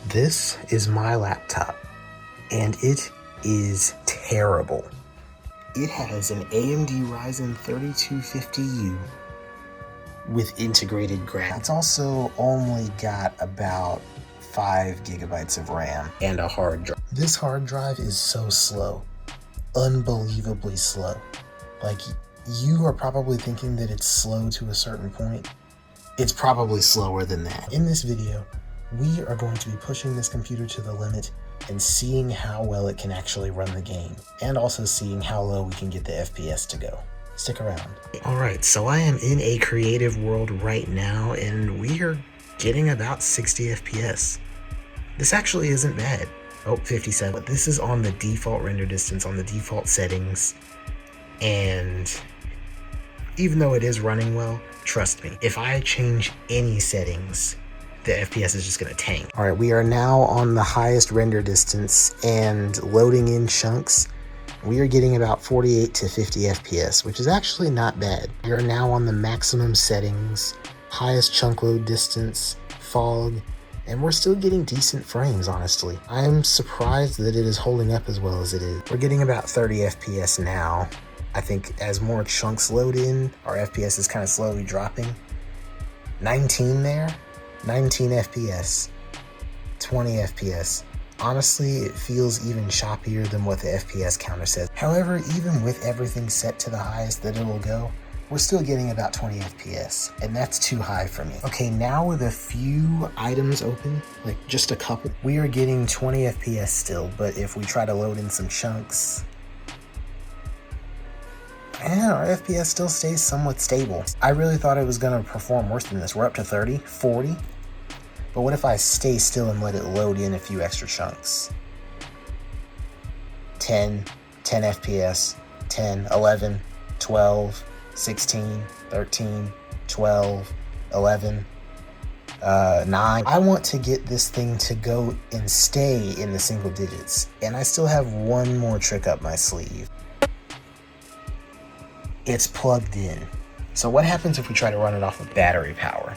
This is my laptop, and it is terrible. It has an AMD Ryzen 3250U with integrated graphics. It's also only got about 5 gigabytes of RAM and a hard drive. This hard drive is so slow, unbelievably slow. Like, you are probably thinking that it's slow to a certain point. It's probably slower than that. In this video, we are going to be pushing this computer to the limit and seeing how well it can actually run the game, and also seeing how low we can get the FPS to go. Stick around. Alright, so I am in a creative world right now, and we are getting about 60 FPS. This actually isn't bad. Oh, 57. But this is on the default render distance, on the default settings, and even though it is running well, trust me, if I change any settings, the FPS is just gonna tank. All right, we are now on the highest render distance and loading in chunks. We are getting about 48 to 50 FPS, which is actually not bad. We are now on the maximum settings, highest chunk load distance, fog, and we're still getting decent frames, honestly. I'm surprised that it is holding up as well as it is. We're getting about 30 FPS now. I think as more chunks load in, our FPS is kind of slowly dropping. 19 there, 19 FPS, 20 FPS. Honestly, it feels even choppier than what the FPS counter says. However, even with everything set to the highest that it will go, we're still getting about 20 FPS, and that's too high for me. Okay, now with a few items open, like just a couple, we are getting 20 FPS still, but if we try to load in some chunks, and our FPS still stays somewhat stable. I really thought it was gonna perform worse than this. We're up to 30, 40. But what if I stay still and let it load in a few extra chunks? 10 FPS, 10, 11, 12, 16, 13, 12, 11, 9. I want to get this thing to go and stay in the single digits. And I still have one more trick up my sleeve. It's plugged in. So what happens if we try to run it off of battery power?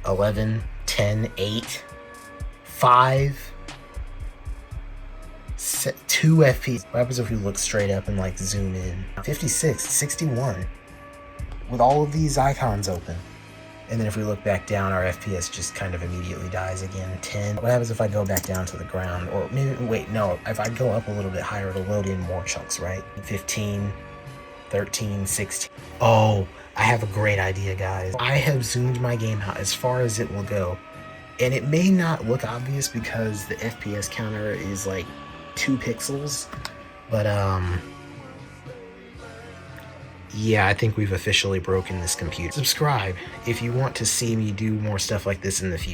$11, 10, 8, 5, 2 FPS. What happens if we look straight up and like zoom in? 56, 61, with all of these icons open. And then if we look back down, our FPS just kind of immediately dies again. 10. What happens if I go back down to the ground? Or maybe, wait, no, if I go up a little bit higher, it'll load in more chunks, right? 15, 13, 16. Oh, I have a great idea, guys. I have zoomed my game out as far as it will go. And it may not look obvious because the FPS counter is like 2 pixels. But, yeah, I think we've officially broken this computer. Subscribe if you want to see me do more stuff like this in the future.